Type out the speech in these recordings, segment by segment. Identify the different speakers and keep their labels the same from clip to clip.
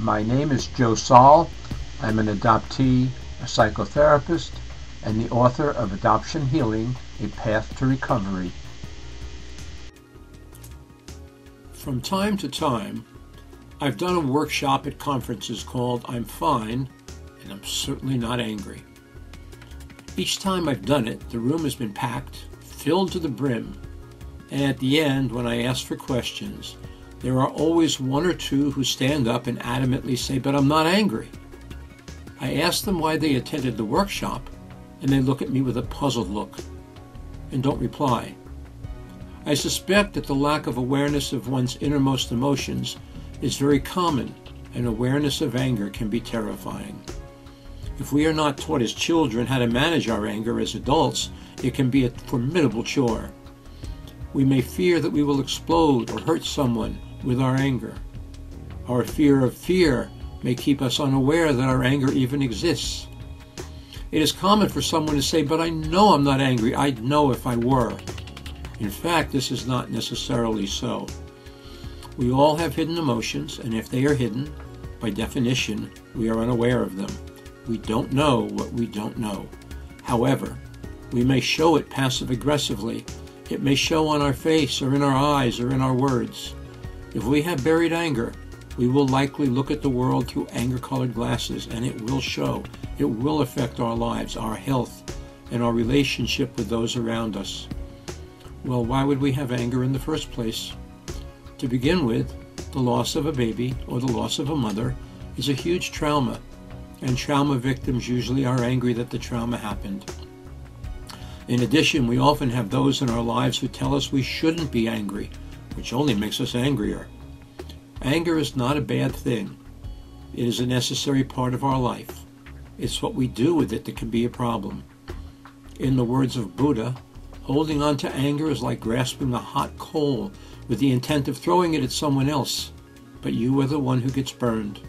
Speaker 1: My name is Joe Saul. I'm an adoptee, a psychotherapist, and the author of Adoption Healing, A Path to Recovery. From time to time, I've done a workshop at conferences called I'm Fine, and I'm certainly not angry. Each time I've done it, the room has been packed, filled to the brim, and at the end, when I ask for questions, there are always one or two who stand up and adamantly say, "But I'm not angry." I ask them why they attended the workshop, and they look at me with a puzzled look and don't reply. I suspect that the lack of awareness of one's innermost emotions is very common, and awareness of anger can be terrifying. If we are not taught as children how to manage our anger as adults, it can be a formidable chore. We may fear that we will explode or hurt someone with our anger. Our fear of fear may keep us unaware that our anger even exists. It is common for someone to say, "But I know I'm not angry. I'd know if I were." In fact, this is not necessarily so. We all have hidden emotions, and if they are hidden, by definition, we are unaware of them. We don't know what we don't know. However, we may show it passive-aggressively. It may show on our face or in our eyes or in our words. If we have buried anger, we will likely look at the world through anger-colored glasses, and it will show. It will affect our lives, our health, and our relationship with those around us. Well, why would we have anger in the first place? To begin with, the loss of a baby or the loss of a mother is a huge trauma, and trauma victims usually are angry that the trauma happened. In addition, we often have those in our lives who tell us we shouldn't be angry, which only makes us angrier. Anger is not a bad thing. It is a necessary part of our life. It's what we do with it that can be a problem. In the words of Buddha, holding on to anger is like grasping a hot coal with the intent of throwing it at someone else, but you are the one who gets burned.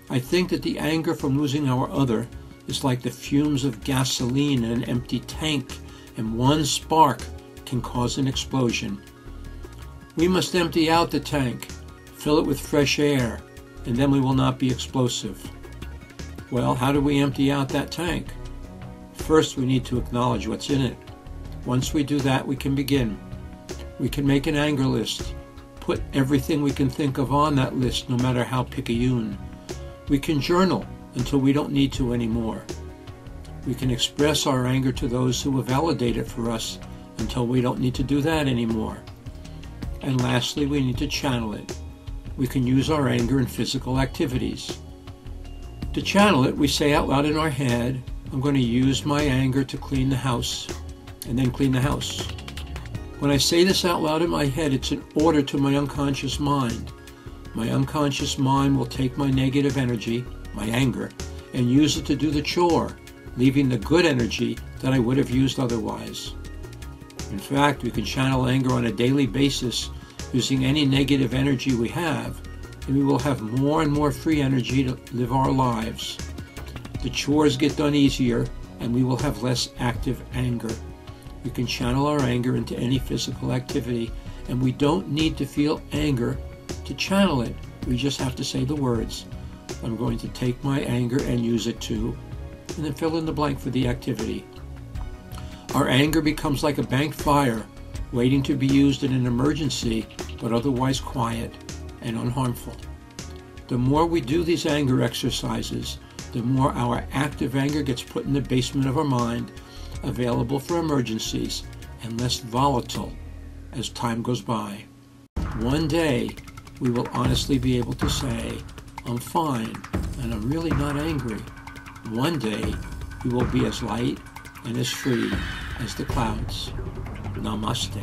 Speaker 1: I think that the anger from losing our other is like the fumes of gasoline in an empty tank, and one spark can cause an explosion. We must empty out the tank, fill it with fresh air, and then we will not be explosive. Well, how do we empty out that tank? First, we need to acknowledge what's in it. Once we do that, we can begin. We can make an anger list, put everything we can think of on that list, no matter how picayune. We can journal until we don't need to anymore. We can express our anger to those who will validate it for us until we don't need to do that anymore. And lastly, we need to channel it. We can use our anger in physical activities. To channel it, we say out loud in our head, "I'm going to use my anger to clean the house," and then clean the house. When I say this out loud in my head, it's an order to my unconscious mind. My unconscious mind will take my negative energy, my anger, and use it to do the chore, leaving the good energy that I would have used otherwise. In fact, we can channel anger on a daily basis using any negative energy we have, and we will have more and more free energy to live our lives. The chores get done easier, and we will have less active anger. We can channel our anger into any physical activity, and we don't need to feel anger to channel it. We just have to say the words, "I'm going to take my anger and use it to," and then fill in the blank for the activity. Our anger becomes like a banked fire, waiting to be used in an emergency, but otherwise quiet and unharmful. The more we do these anger exercises, the more our active anger gets put in the basement of our mind, available for emergencies, and less volatile as time goes by. One day, we will honestly be able to say, "I'm fine, and I'm really not angry." One day, we will be as light and as free as the clouds. Namaste.